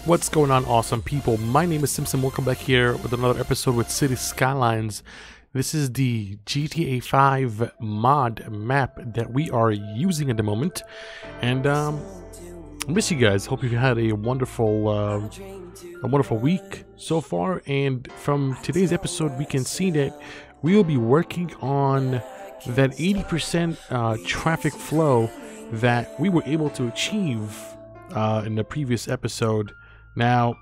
What's going on, awesome people? My name is SIMSIM. Welcome back here with another episode with City Skylines. This is the GTA 5 mod map that we are using at the moment. And I miss you guys. Hope you've had a wonderful week so far. And from today's episode, we can see that we will be working on that 80% traffic flow that we were able to achieve in the previous episode. Now,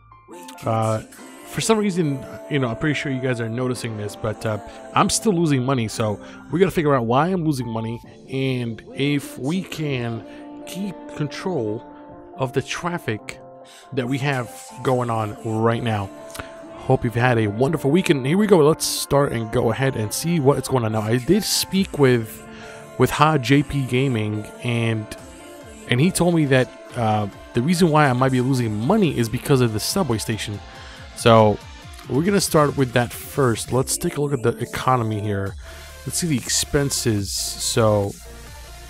for some reason, I'm pretty sure you guys are noticing this, but I'm still losing money, so we gotta figure out why I'm losing money and if we can keep control of the traffic that we have going on right now. Hope you've had a wonderful weekend. Here we go. Let's start and go ahead and see what's going on now. I did speak with JP Gaming, and he told me that the reason why I might be losing money is because of the subway station. So we're gonna start with that first. Let's take a look at the economy here. Let's see the expenses. So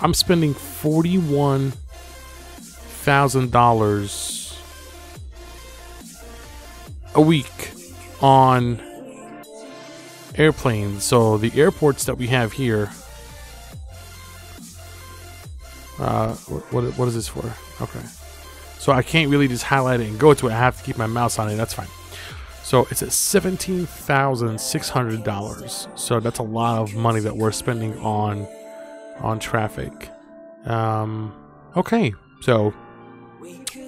I'm spending $41,000 a week on airplanes. So the airports that we have here, what is this for? Okay, so I can't really just highlight it and go to it. I have to keep my mouse on it. That's fine. So it's at $17,600. So that's a lot of money that we're spending on traffic. Okay, so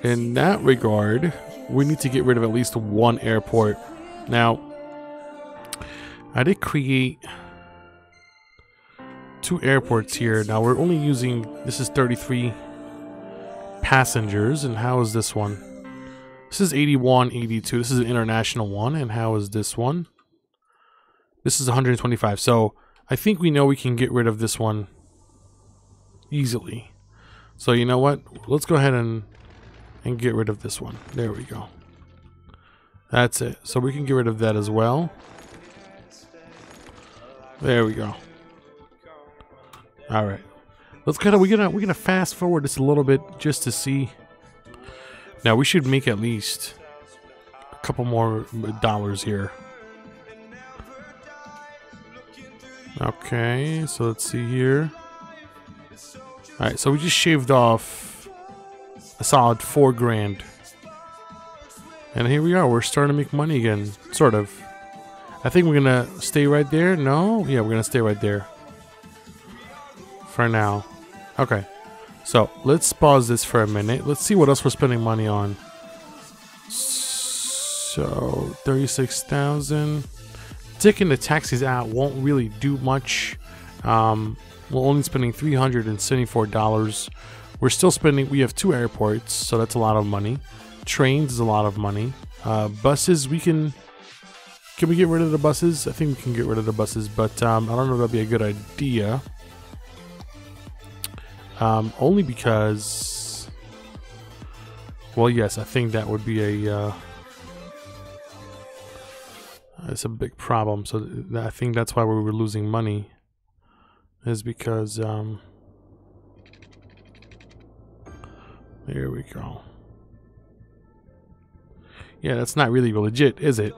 in that regard, we need to get rid of at least one airport. Now, I did create 2 airports here. Now we're only using, this is 33 passengers, and how is this one? This is 81, 82. This is an international one. And how is this one? This is 125. So I think we know we can get rid of this one easily. So you know what? Let's go ahead and get rid of this one. There we go. That's it. So we can get rid of that as well. There we go. All right. Let's kind of we're gonna fast forward this a little bit just to see. Now we should make at least a couple more dollars here. Okay, so let's see here. All right, so we just shaved off a solid $4 grand, and here we are. We're starting to make money again, sort of. I think we're gonna stay right there. No, yeah, we're gonna stay right there for now. Okay, so let's pause this for a minute. Let's see what else we're spending money on. So 36,000. Taking the taxis out won't really do much. We're only spending $374. We're still spending. We have 2 airports, so that's a lot of money. Trains is a lot of money. Buses, we can we get rid of the buses? I think we can get rid of the buses, but I don't know if that'd be a good idea. Only because, well, yes, I think that would be a it's a big problem. So I think that's why we were losing money, is because there we go. Yeah, that's not really legit, is it?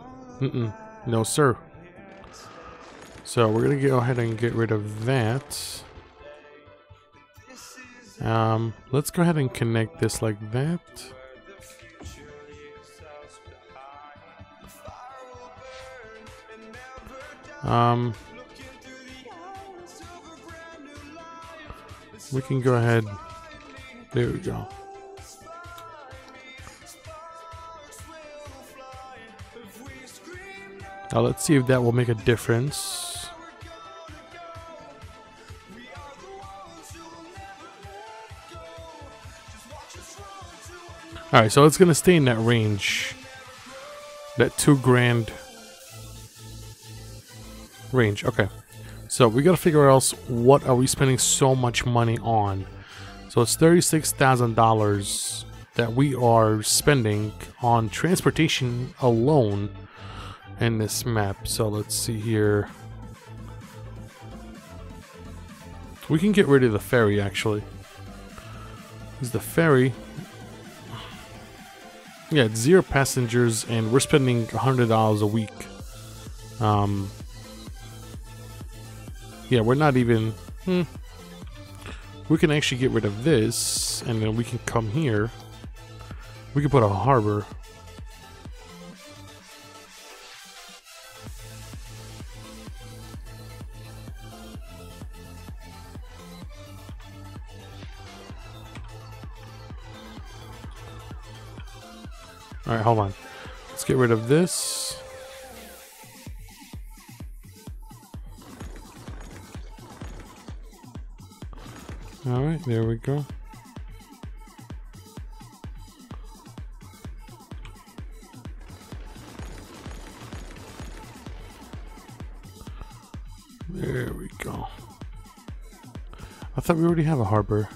No, sir. So we're gonna go ahead and get rid of that. Let's go ahead and connect this like that. We can go ahead. There we go. Now let's see if that will make a difference. Alright, so it's gonna stay in that range. That $2 grand range. Okay. So we gotta figure out what are we spending so much money on. So it's $36,000 that we are spending on transportation alone in this map. So let's see here. We can get rid of the ferry, actually. Because the ferry Yeah, it's 0 passengers, and we're spending $100 a week. Yeah, we're not even... We can actually get rid of this, and then we can come here. We can put a harbor. Alright, hold on. Let's get rid of this. Alright, there we go. There we go. I thought we already have a harbor.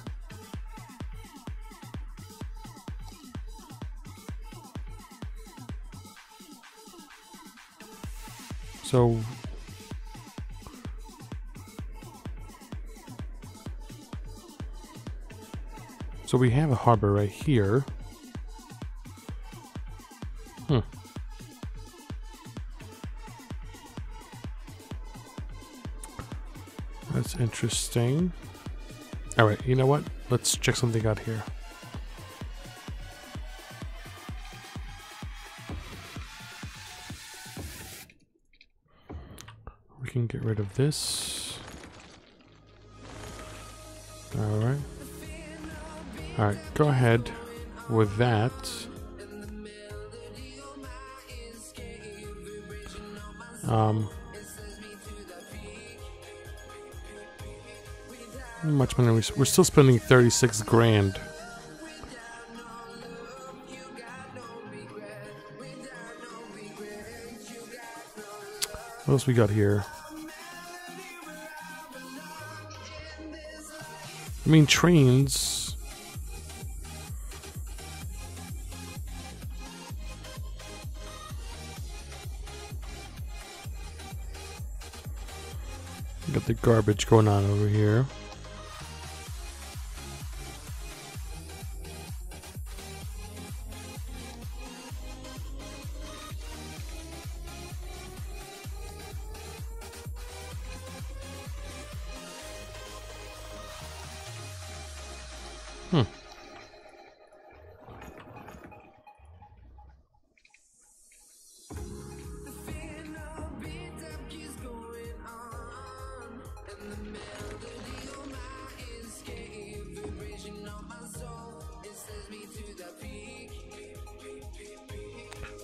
So we have a harbor right here. That's interesting. Alright, you know what? Let's check something out here. We can get rid of this. Alright. Alright, go ahead with that. How much money we're still spending 36 grand. What else we got here? I mean, trains. Got the garbage going on over here.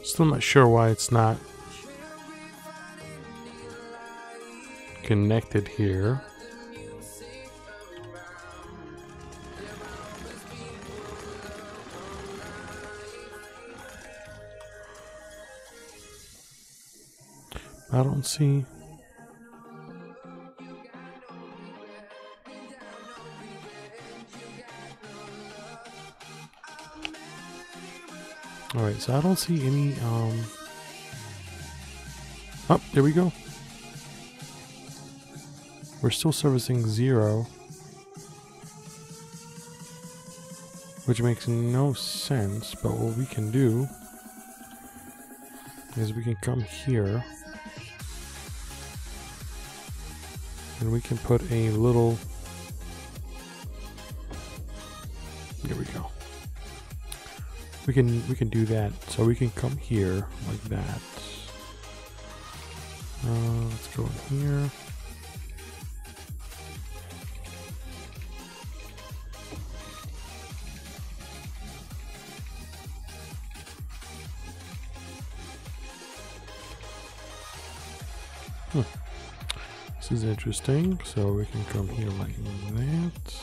Still not sure why it's not connected here. I don't see. Alright, so I don't see any, oh, there we go. We're still servicing 0. Which makes no sense, but what we can do is we can come here. And we can put a little... There we go. We can do that. So we can come here like that. Let's go in here. This is interesting. So we can come here like that.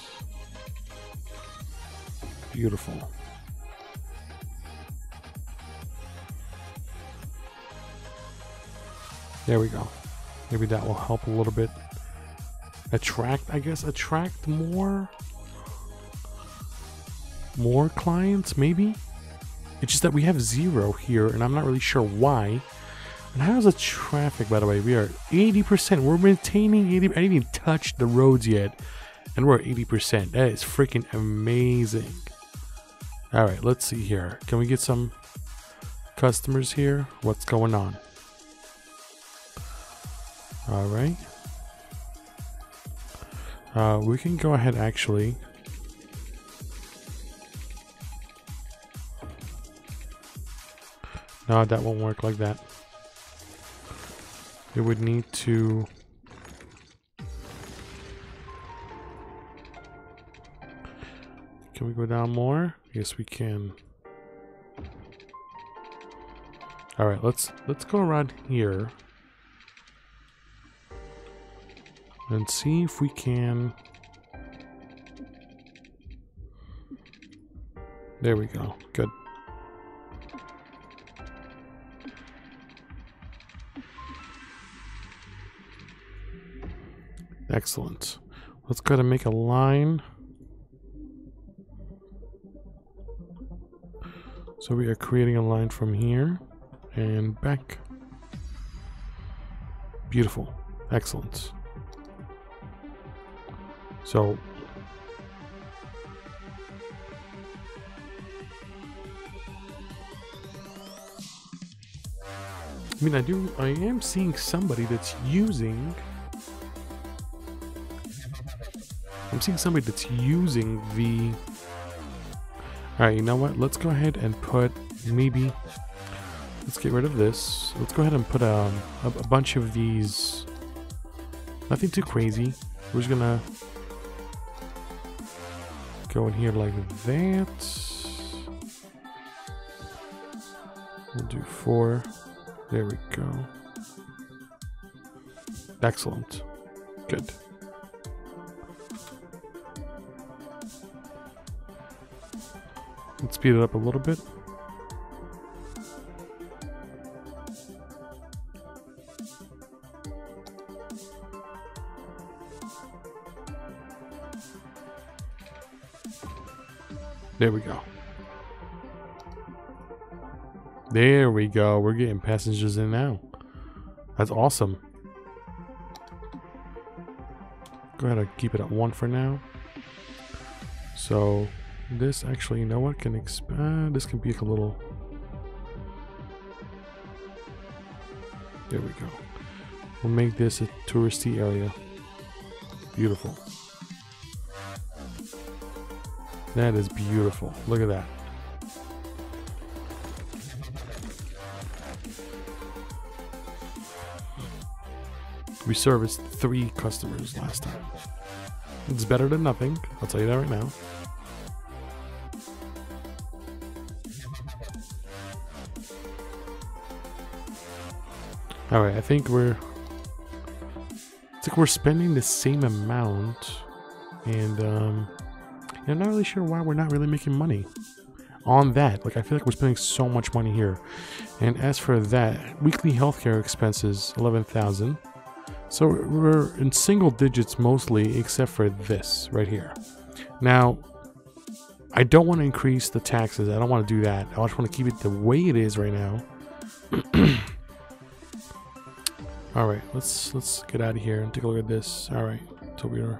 Beautiful. There we go. Maybe that will help a little bit. Attract more clients, maybe? It's just that we have 0 here, and I'm not really sure why. And how's the traffic, by the way? We are 80%. We're maintaining 80%. I didn't even touch the roads yet, and we're at 80%. That is freaking amazing. Alright, let's see here. Can we get some... customers here. What's going on? All right. We can go ahead actually. No, that won't work like that. It would need to... Can we go down more? Yes, we can. All right, let's go around here and see if we can. There we go. Good. Excellent. Let's go ahead and make a line. So we are creating a line from here and back. Beautiful. Excellent. So I mean, I am seeing somebody that's using... I'm seeing somebody that's using the... Alright, you know what? Let's go ahead and put maybe... Let's get rid of this. Let's go ahead and put a bunch of these... Nothing too crazy. We're just gonna... Go in here like that. We'll do 4. There we go. Excellent. Good. Let's speed it up a little bit. There we go. There we go. We're getting passengers in now. That's awesome. Go ahead and keep it at 1 for now. So this actually, you know what, can expand. This can be a little... There we go. We'll make this a touristy area. Beautiful. That is beautiful. Look at that. We serviced 3 customers last time. It's better than nothing. I'll tell you that right now. All right, I think we're spending the same amount, and I'm not really sure why we're not really making money on that. Like, I feel like we're spending so much money here. And as for that, weekly healthcare expenses, 11,000. So we're in single digits mostly, except for this right here. Now, I don't want to increase the taxes. I don't want to do that. I just want to keep it the way it is right now. All right, let's get out of here and take a look at this. All right, so we're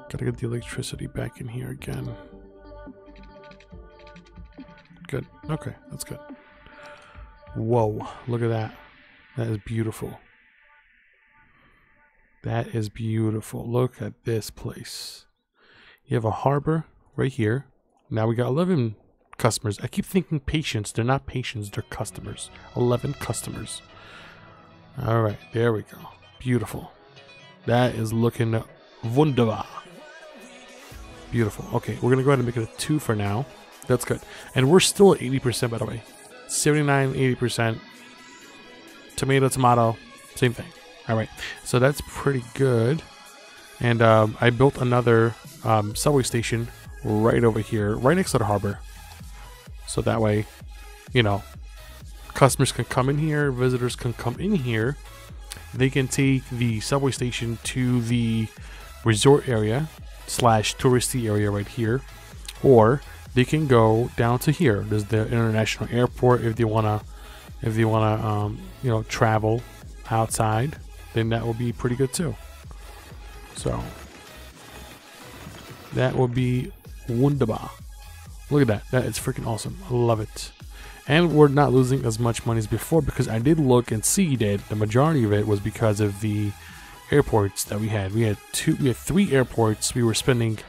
gotta get the electricity back in here again. Good. Okay, that's good. Whoa, look at that. That is beautiful. That is beautiful. Look at this place. You have a harbor right here. Now we got 11 customers. I keep thinking patients. They're not patients, they're customers. 11 customers. All right, there we go. Beautiful. That is looking wunderbar. Beautiful. Okay, we're gonna go ahead and make it a 2 for now. That's good. And we're still at 80%, by the way. 79, 80%. Tomato, tomato, same thing. All right, so that's pretty good. And I built another subway station right over here, right next to the harbor. So that way, you know, customers can come in here, visitors can come in here. They can take the subway station to the resort area / touristy area right here, or they can go down to here. There's the international airport if they wanna, you know, travel outside. Then that will be pretty good too. So that will be wunderbar. Look at that. That is freaking awesome. I love it. And we're not losing as much money as before, because I did look and see that the majority of it was because of the airports that we had. We had 3 airports. We were spending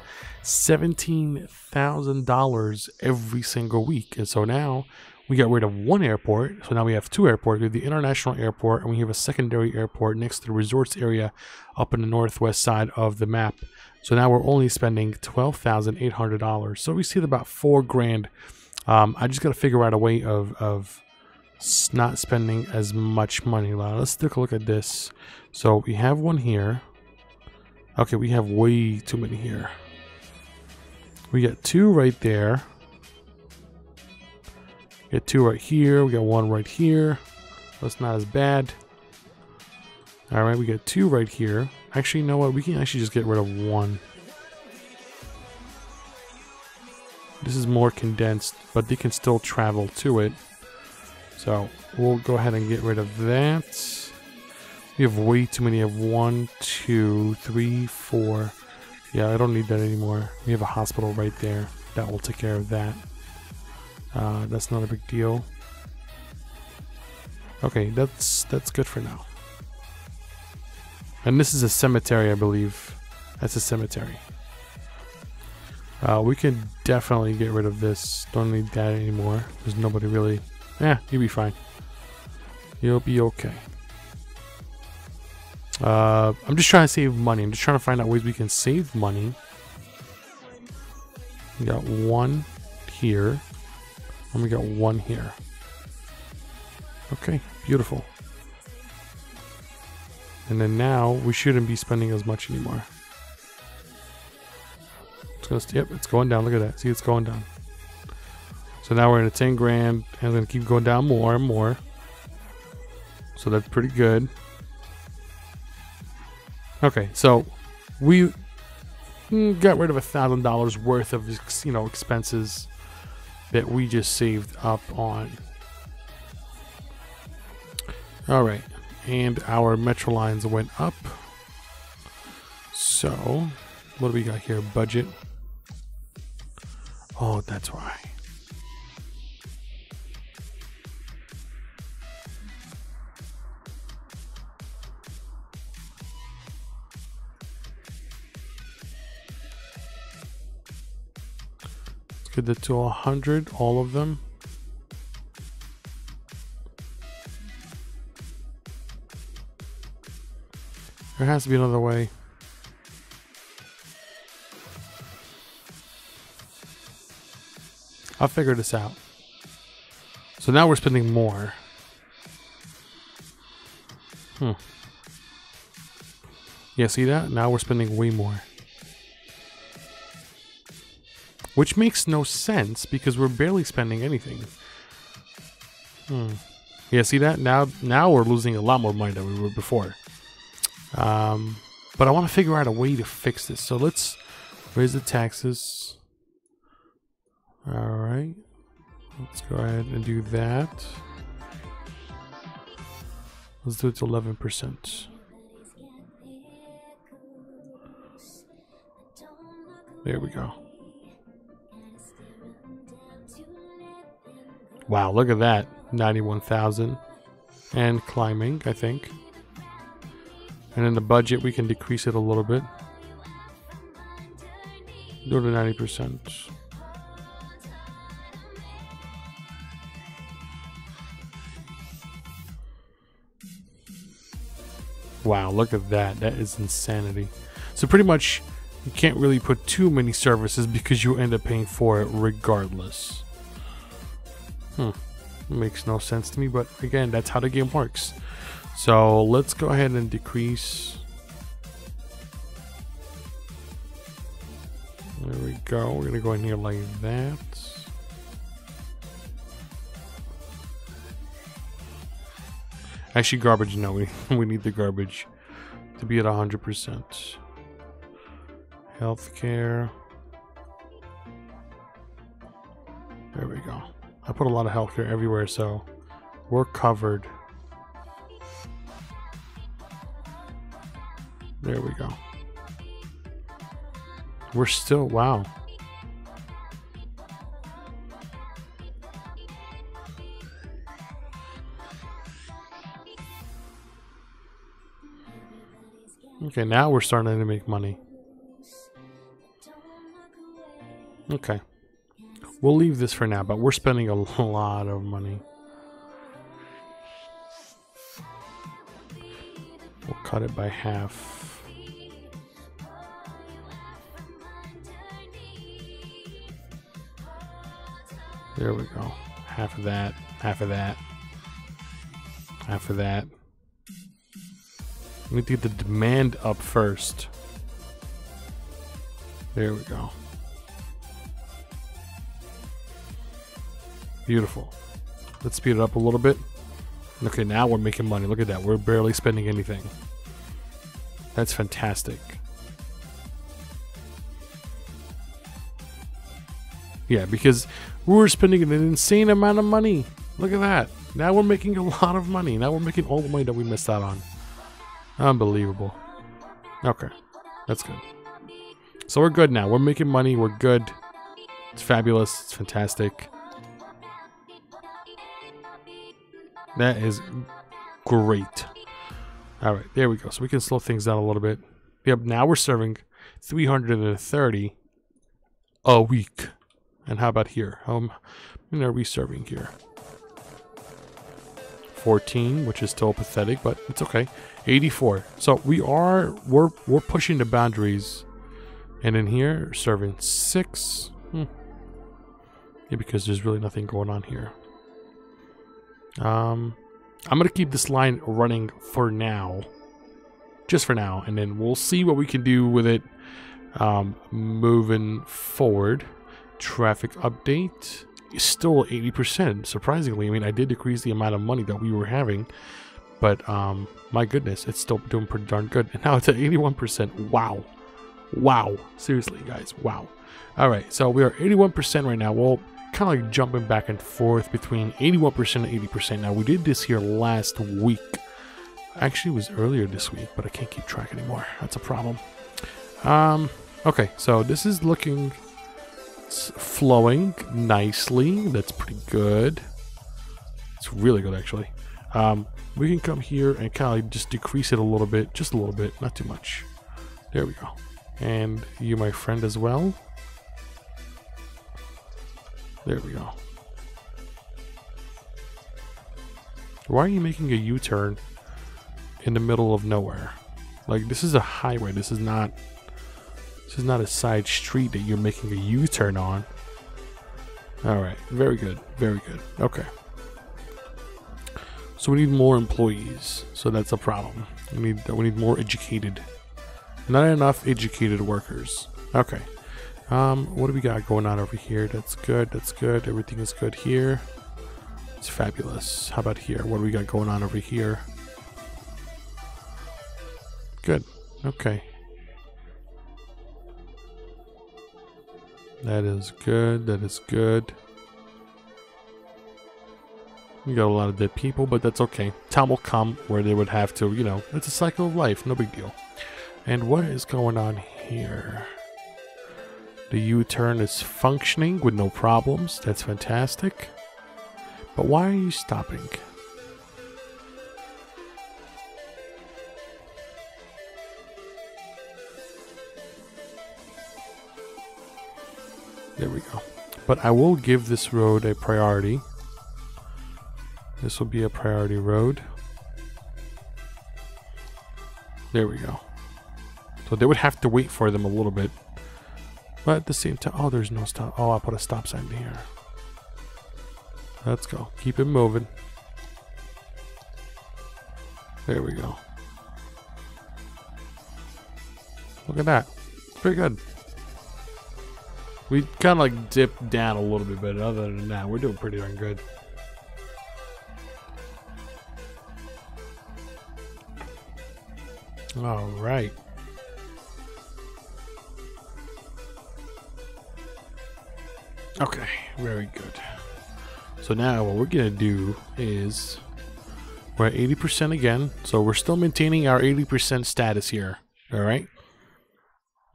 $17,000 every single week. And so now we got rid of 1 airport. So now we have 2 airports. We have the international airport, and we have a secondary airport next to the resorts area up in the northwest side of the map. So now we're only spending $12,800. So we see about $4 grand. I just got to figure out a way of not spending as much money. Let's take a look at this. So we have 1 here. Okay, we have way too many here. We got 2 right there. We got 2 right here. We got 1 right here. That's not as bad. All right, we got 2 right here. Actually, you know what? We can actually just get rid of 1. This is more condensed, but they can still travel to it. So we'll go ahead and get rid of that. We have way too many. Of 1, 2, 3, 4. Yeah, I don't need that anymore. We have a hospital right there. That will take care of that. That's not a big deal. Okay, that's good for now. And this is a cemetery, I believe. That's a cemetery. We can definitely get rid of this. Don't need that anymore. There's nobody really. Yeah, you'll be fine. You'll be okay. I'm just trying to save money. I'm just trying to find out ways we can save money. We got 1 here. And we got 1 here. Okay, beautiful. And then now we shouldn't be spending as much anymore. Yep, it's going down. Look at that. See, it's going down. So now we're in a 10 grand, and it's going to keep going down more and more. So that's pretty good. Okay, so we got rid of $1,000 worth of, expenses that we just saved up on. All right, and our metro lines went up. So what do we got here? Budget. Oh, that's why. Let's get that to 100, all of them. There has to be another way. I'll figure this out. So now we're spending more. Yeah, see that? Now we're spending way more. Which makes no sense because we're barely spending anything. Yeah, see that? Now we're losing a lot more money than we were before. But I want to figure out a way to fix this. So let's raise the taxes. Alright, let's go ahead and do that. Let's do it to 11%. There we go. Wow, look at that. 91,000. And climbing, I think. And in the budget, we can decrease it a little bit. Do to 90%. Wow, look at that. That is insanity. So pretty much, you can't really put too many services because you end up paying for it regardless. Makes no sense to me, but again, that's how the game works. So let's go ahead and decrease. There we go. We're gonna go in here like that. Actually, garbage. No, we need the garbage to be at 100%. Healthcare. There we go. I put a lot of healthcare everywhere, so we're covered. There we go. We're still, wow. Okay, now we're starting to make money. Okay. We'll leave this for now, but we're spending a lot of money. We'll cut it by half. There we go. Half of that, half of that, half of that. We need to get the demand up first. There we go. Beautiful. Let's speed it up a little bit. Okay, now we're making money. Look at that. We're barely spending anything. That's fantastic. Yeah, because we were spending an insane amount of money. Look at that. Now we're making a lot of money. Now we're making all the money that we missed out on. Unbelievable. Okay, that's good. So we're good now. We're making money. We're good. It's fabulous. It's fantastic. That is great. All right, there we go. So we can slow things down a little bit. Yep, now we're serving 330 a week. And how about here? How many are we serving here? 14, which is still pathetic, but it's okay. 84. So we're pushing the boundaries. And in here, serving 6. Yeah, because there's really nothing going on here. I'm gonna keep this line running for now, just for now, and then we'll see what we can do with it moving forward. Traffic update is still 80%. Surprisingly, I mean, I did decrease the amount of money that we were having, but my goodness, it's still doing pretty darn good. And now it's at 81%. Wow, wow, seriously, guys, wow. All right, so we are 81% right now. We'll kind of like jumping back and forth between 81% and 80%. Now we did this here last week. Actually, it was earlier this week, but I can't keep track anymore. That's a problem. Okay, so this is looking flowing nicely. That's pretty good. It's really good, actually. We can come here and kind of just decrease it a little bit, just a little bit, not too much. There we go. And you, my friend, as well. There we go. Why are you making a U-turn in the middle of nowhere? Like, this is a highway. This is not a side street that you're making a U-turn on. All right, very good, very good. Okay. So we need more employees. So that's a problem. We need more educated. Not enough educated workers. Okay. What do we got going on over here? That's good. That's good. Everything is good here. It's fabulous. How about here? What do we got going on over here? Good. Okay. That is good. That is good. We got a lot of dead people, but that's okay. Time will come where they would have to, you know, it's a cycle of life. No big deal. And what is going on here? The U-turn is functioning with no problems. That's fantastic. But why are you stopping? There we go. But I will give this road a priority. This will be a priority road. There we go. So they would have to wait for them a little bit. But at the same time, oh, there's no stop. Oh, I'll put a stop sign here. Let's go. Keep it moving. There we go. Look at that. It's pretty good. We kind of like dipped down a little bit, but other than that, we're doing pretty darn good. All right. Okay, very good. So now what we're gonna do is we're at 80% again, so we're still maintaining our 80% status here. All right,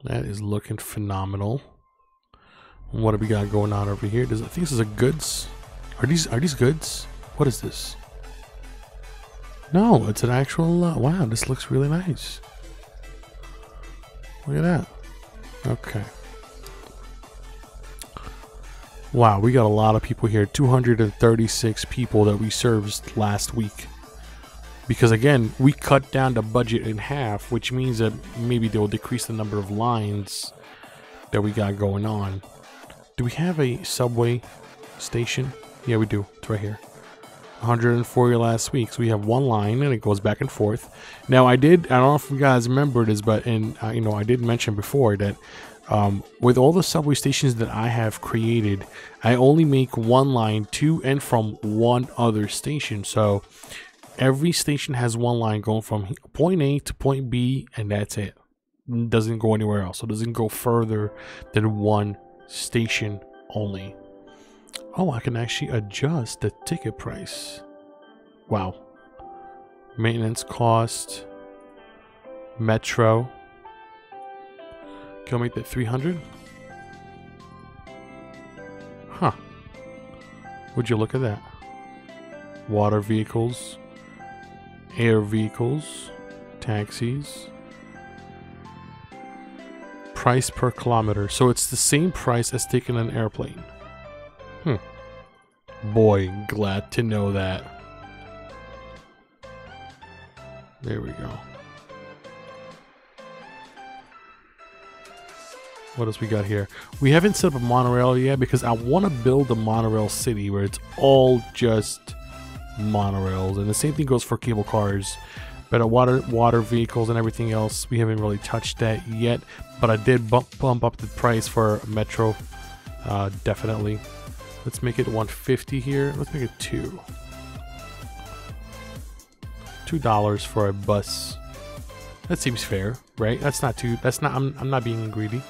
that is looking phenomenal. What do we got going on over here? I think this is a goods. Are these goods? What is this? No, it's an actual. Wow, this looks really nice. Look at that. Okay. Wow, we got a lot of people here. 236 people that we served last week. Because again, we cut down the budget in half, which means that maybe they will decrease the number of lines that we got going on. Do we have a subway station? Yeah, we do. It's right here. 140 last week. So we have one line and it goes back and forth. Now I don't know if you guys remember this, but you know, I did mention before that with all the subway stations that I have created, I only make one line to and from one other station. So every station has one line going from point A to point B, and that's it. It doesn't go anywhere else. So it doesn't go further than one station only. Oh, I can actually adjust the ticket price. Wow. Maintenance cost. Metro. Can I make that 300? Huh. Would you look at that? Water vehicles. Air vehicles. Taxis. Price per kilometer. So it's the same price as taking an airplane. Boy, glad to know that. There we go. What else we got here? We haven't set up a monorail yet because I want to build a monorail city where it's all just monorails. And the same thing goes for cable cars. But water vehicles and everything else, we haven't really touched that yet. But I did bump up the price for Metro. Definitely. Let's make it 150 here. Let's make it $2 for a bus. That seems fair, right? That's not too. That's not. I'm not being greedy.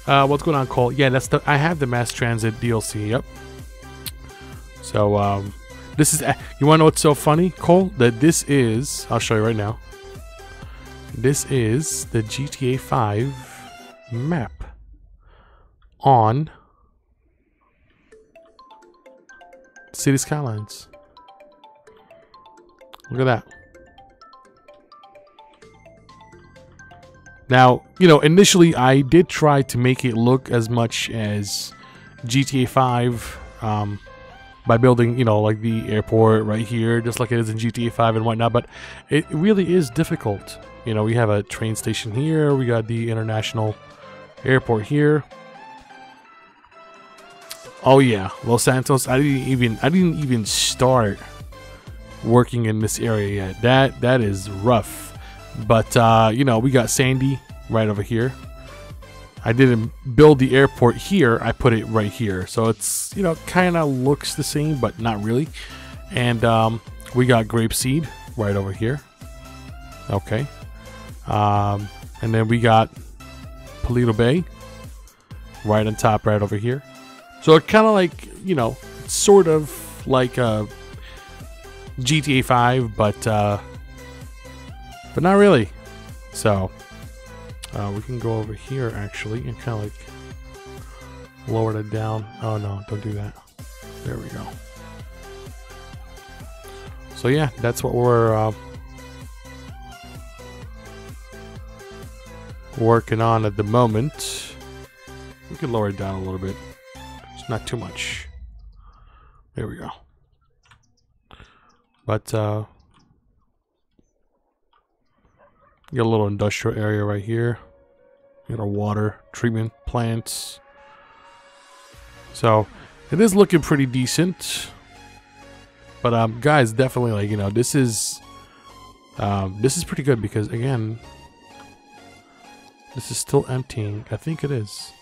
What's going on, Cole? Yeah, that's the. I have the mass transit DLC. Yep. So this is. You want to know what's so funny, Cole? That this is. I'll show you right now. This is the GTA 5 map on City Skylines. Look at that. Now, you know, initially I did try to make it look as much as GTA 5 by building, you know, like the airport right here, just like it is in GTA 5 and whatnot, but it really is difficult. You know, we have a train station here, we got the international airport here. Oh yeah, Los Santos. I didn't even start working in this area yet. That is rough. But you know, we got Sandy right over here. I didn't build the airport here. I put it right here, so it's, you know, kind of looks the same, but not really. And we got Grapeseed right over here. Okay. And then we got Paleto Bay right on top, right over here. So it kind of like, you know, sort of like GTA 5, but not really. So we can go over here actually and kind of like lower it down. Oh no, don't do that. There we go. So yeah, that's what we're working on at the moment. We can lower it down a little bit. It's not too much. There we go. But got a little industrial area right here. Got our water treatment plants. So it is looking pretty decent. But guys, definitely, like, you know, this is pretty good because again, this is still emptying. I think it is.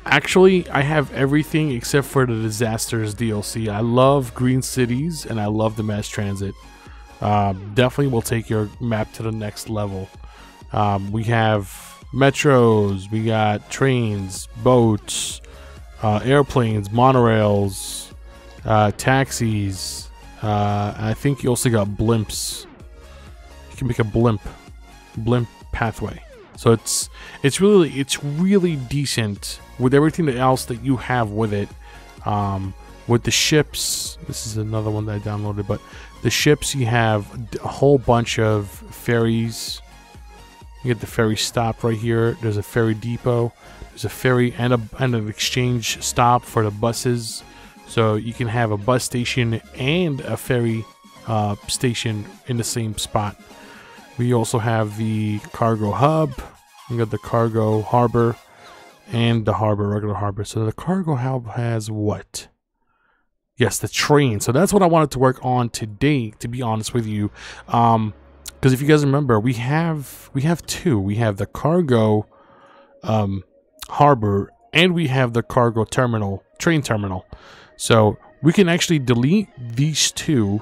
Actually, I have everything except for the disasters DLC. I love green cities and I love the mass transit. Definitely will take your map to the next level. We have metros, we got trains, boats, airplanes, monorails, taxis. I think you also got blimps. You can make a blimp pathway. So it's really decent with everything else that you have with it. With the ships, this is another one that I downloaded, but the ships, you have a whole bunch of ferries You get the ferry stop right here. There's a ferry depot. There's a ferry and an exchange stop for the buses. So you can have a bus station and a ferry station in the same spot. We also have the cargo hub. We got the cargo harbor and the regular harbor. So the cargo hub has what? Yes, the train. So that's what I wanted to work on today, to be honest with you. Because if you guys remember, we have two. We have the cargo harbor and we have the cargo terminal, train terminal. So we can actually delete these two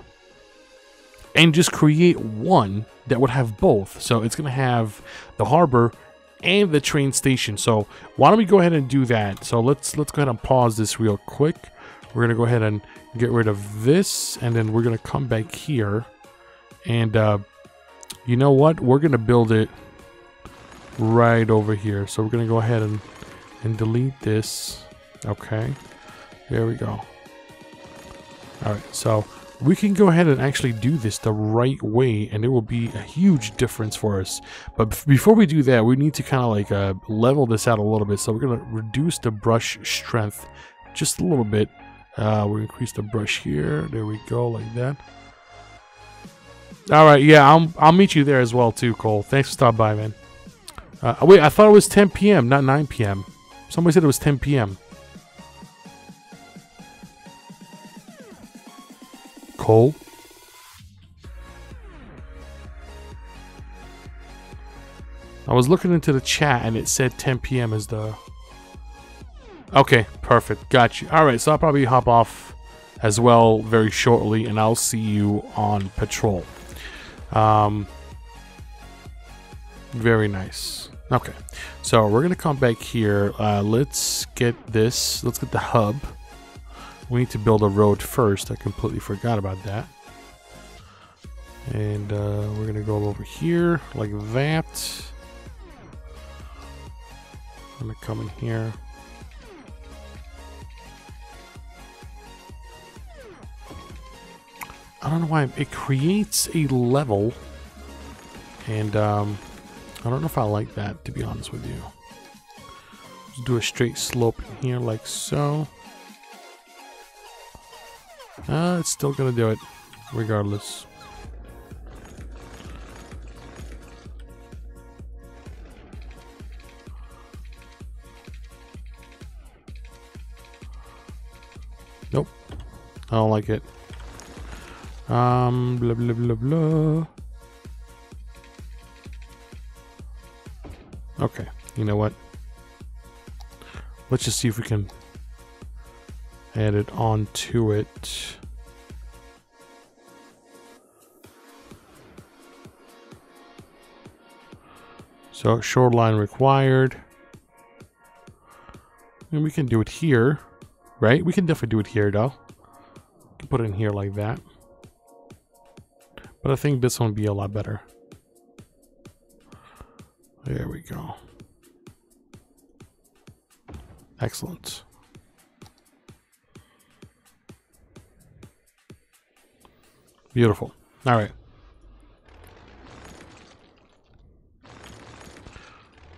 and just create one that would have both. So it's going to have the harbor and the train station. So why don't we go ahead and do that? So let's go ahead and pause this real quick. We're going to go ahead and get rid of this, and then we're going to come back here. And you know what? We're going to build it right over here. So we're going to go ahead and delete this. Okay. There we go. All right. So we can go ahead and actually do this the right way, and it will be a huge difference for us. But before we do that, we need to kind of like level this out a little bit. So we're going to reduce the brush strength just a little bit. We'll increase the brush here. There we go, like that. All right, yeah, I'll meet you there as well too, Cole. Thanks for stopping by, man. Wait, I thought it was 10 p.m., not 9 p.m. Somebody said it was 10 p.m. Cole? I was looking into the chat and it said 10 p.m. is the... Okay, perfect. Got you. All right, so I'll probably hop off as well very shortly, and I'll see you on patrol. Very nice. Okay, so we're gonna come back here. Let's get this. Let's get the hub. We need to build a road first. I completely forgot about that. And we're gonna go over here like that. I'm gonna come in here. I don't know why it creates a level, and I don't know if I like that, to be honest with you. Just do a straight slope in here like so. It's still gonna do it regardless. Nope, I don't like it. Blah blah blah blah. Okay, you know what? Let's just see if we can add it onto it. So shoreline required. And we can do it here, right? We can definitely do it here though. We can put it in here like that. But I think this one would be a lot better. There we go. Excellent. Beautiful. All right.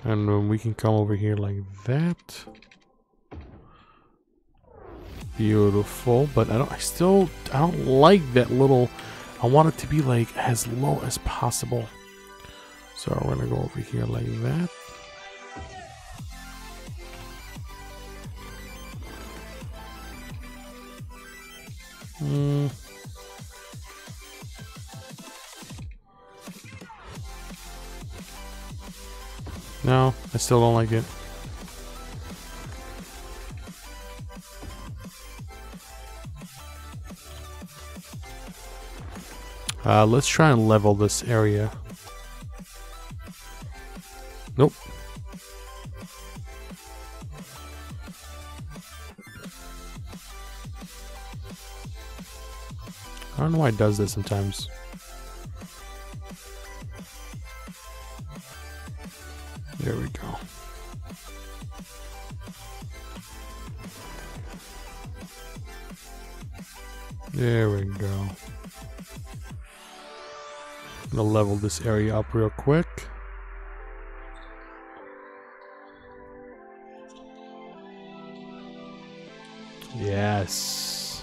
And then we can come over here like that. Beautiful. But I don't like that little. I want it to be like as low as possible. So we're gonna go over here like that. No, I still don't like it. Let's try and level this area. Nope. I don't know why it does this sometimes. There we go. There we go. I'm gonna level this area up real quick. Yes.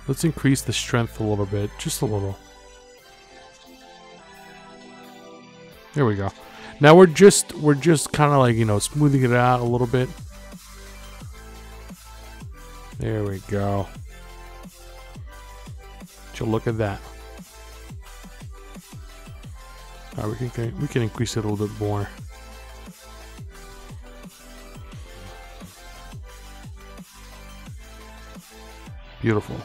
Let's increase the strength a little bit, just a little. There we go. Now we're just kind of like, you know, smoothing it out a little bit. There we go. So look at that. All right, we can increase it a little bit more. Beautiful.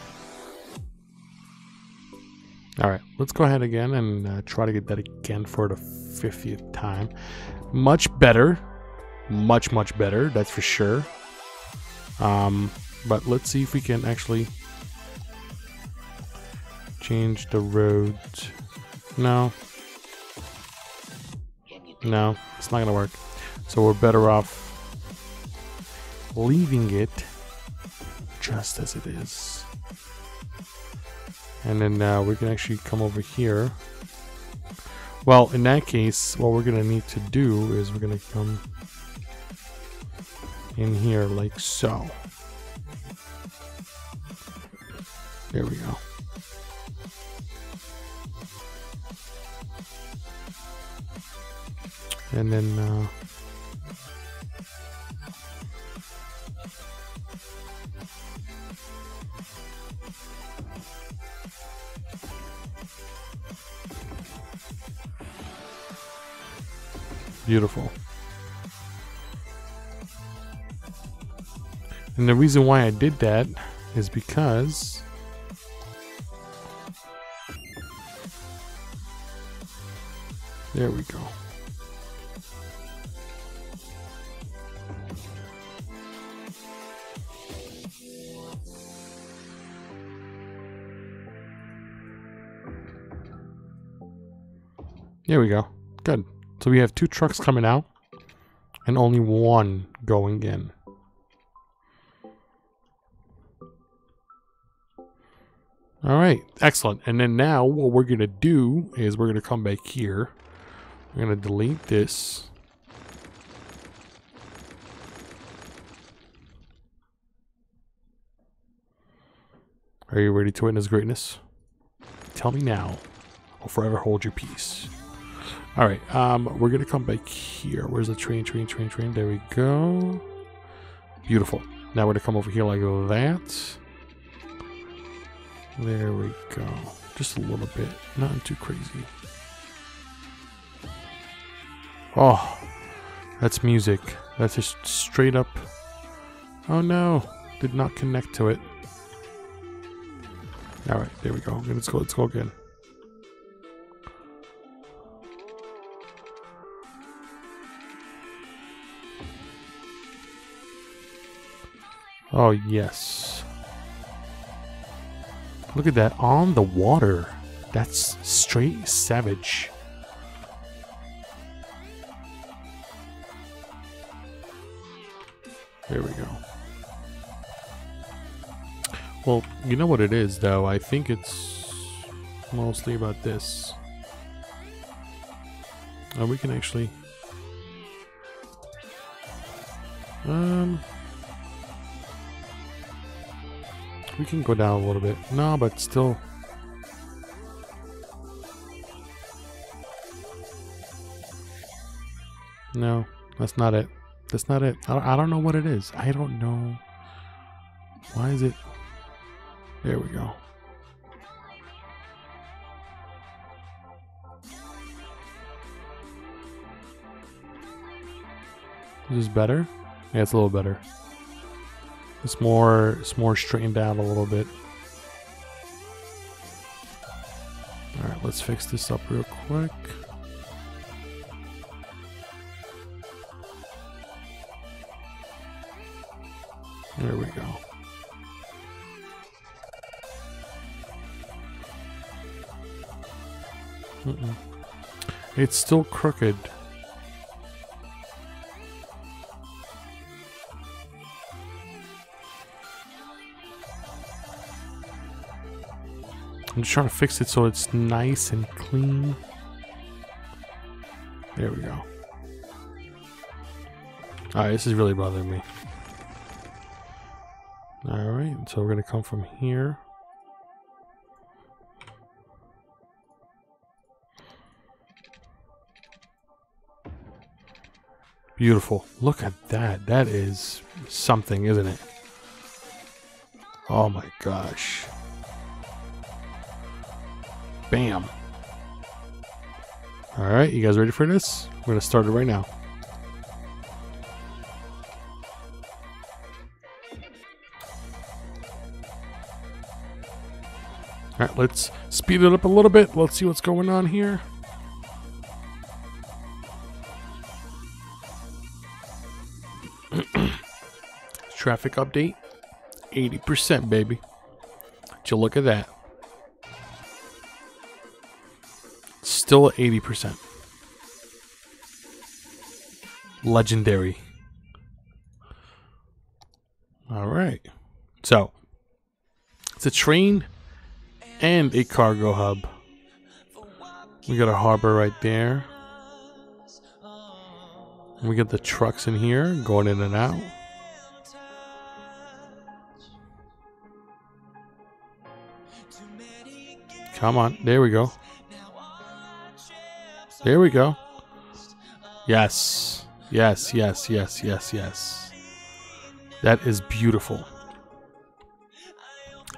All right, let's go ahead again and try to get that again for the 50th time. Much better. Much better, that's for sure. But let's see if we can actually change the road. No. No, it's not gonna work. So we're better off leaving it just as it is. And then we can actually come over here. Well, in that case, what we're gonna need to do is we're gonna come in here like so. There we go. And then beautiful. And the reason why I did that is because there we go. There we go. Good. So we have 2 trucks coming out and only 1 going in. All right, excellent. And then now what we're going to do is we're going to come back here. We're going to delete this. Are you ready to witness greatness? Tell me now, or forever hold your peace. All right, we're gonna come back here. Where's the train? There we go. Beautiful. Now we're gonna come over here like that. There we go. Just a little bit, nothing too crazy. Oh, that's music. That's just straight up. Oh no, did not connect to it. All right, there we go. Let's go again. Oh, yes. Look at that, on the water. That's straight savage. There we go. Well, you know what it is, though? I think it's mostly about this. Oh, we can actually... we can go down a little bit. No, but still. No, that's not it. That's not it. I don't know what it is. I don't know. Why is it? There we go. Is this better? Yeah, it's a little better. It's more straightened out a little bit. All right, let's fix this up real quick. There we go. It's still crooked. I'm just trying to fix it so it's nice and clean. There we go. Alright, this is really bothering me. Alright, so we're gonna come from here. Beautiful. Look at that. That is something, isn't it? Oh my gosh. Bam. Alright, you guys ready for this? We're going to start it right now. Alright, let's speed it up a little bit. Let's see what's going on here. Traffic update. 80%, baby. Would you look at that? Still at 80%. Legendary. Alright. So, it's a train and a cargo hub. We got a harbor right there. We got the trucks in here going in and out. Come on, there we go. There we go. Yes. Yes, yes, yes, yes, yes. That is beautiful.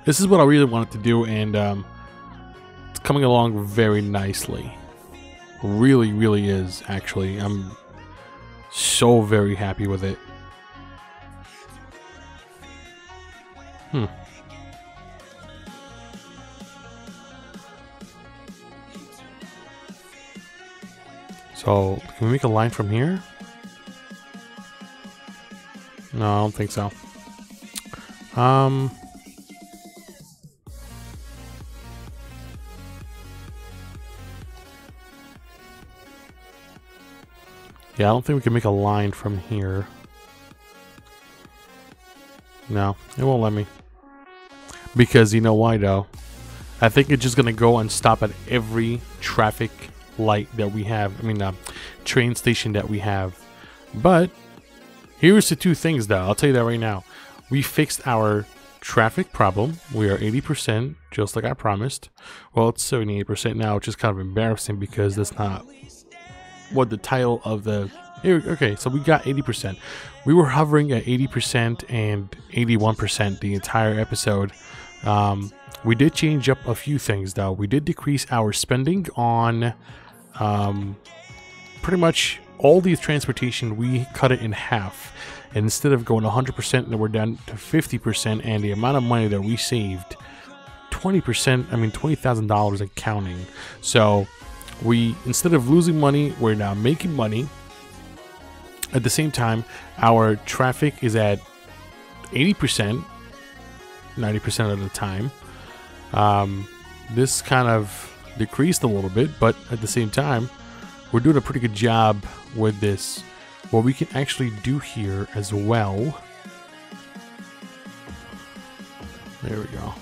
This is what I really wanted to do, and it's coming along very nicely. Really, really is, actually. I'm so very happy with it. So, can we make a line from here? No, I don't think so. Yeah, I don't think we can make a line from here. No, it won't let me. Because you know why, though? I think it's just gonna go and stop at every traffic light that we have. I mean, train station that we have. But here's the two things, though. I'll tell you that right now. We fixed our traffic problem. We are 80%, just like I promised. Well, it's 78% now, which is kind of embarrassing because that's not what the title of the... Okay, so we got 80%. We were hovering at 80% and 81% the entire episode. We did change up a few things, though. We did decrease our spending on pretty much all the transportation. We cut it in half. And instead of going 100%, then we're down to 50%. And the amount of money that we saved, 20%, I mean $20,000 and counting. So we, instead of losing money, we're now making money. At the same time, our traffic is at 80%, 90% of the time. This kind of decreased a little bit, but at the same time, we're doing a pretty good job with this. What we can actually do here as well. There we go.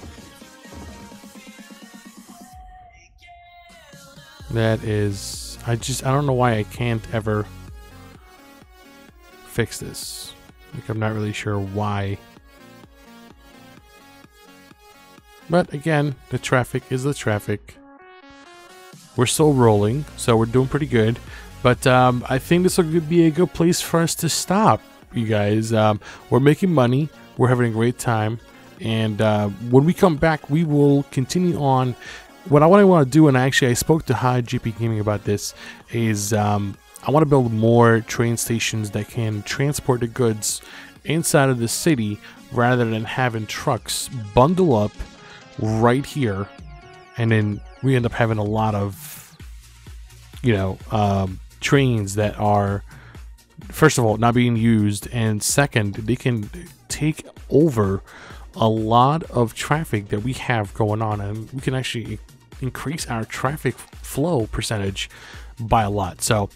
That is, I don't know why I can't ever fix this. Like, I'm not really sure why. But again, the traffic is the traffic. We're still rolling, so we're doing pretty good. But I think this will be a good place for us to stop, you guys. We're making money. We're having a great time. And when we come back, we will continue on. What I want to do, and actually I spoke to High GP Gaming about this, is I want to build more train stations that can transport the goods inside of the city rather than having trucks bundle up right here, and then we end up having a lot of, you know, trains that are, first of all, not being used, and second, they can take over a lot of traffic that we have going on, and we can actually increase our traffic flow percentage by a lot. So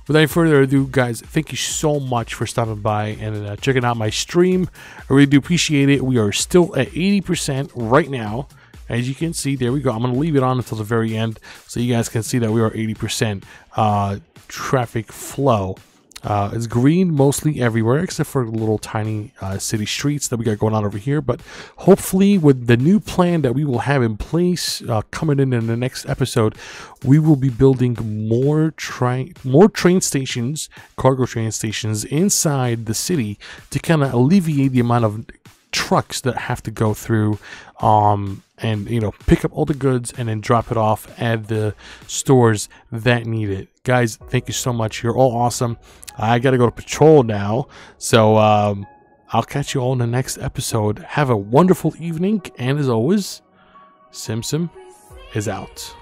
without any further ado, guys, thank you so much for stopping by and checking out my stream. I really do appreciate it. We are still at 80% right now. As you can see, there we go. I'm going to leave it on until the very end so you guys can see that we are 80% traffic flow. It's green mostly everywhere except for the little tiny city streets that we got going on over here. But hopefully with the new plan that we will have in place coming in the next episode, we will be building more train stations, cargo train stations inside the city to kind of alleviate the amount of trucks that have to go through and pick up all the goods and then drop it off at the stores that need it. Guys, thank you so much. You're all awesome. I gotta go to patrol now, so I'll catch you all in the next episode. Have a wonderful evening, and as always, SimSim is out.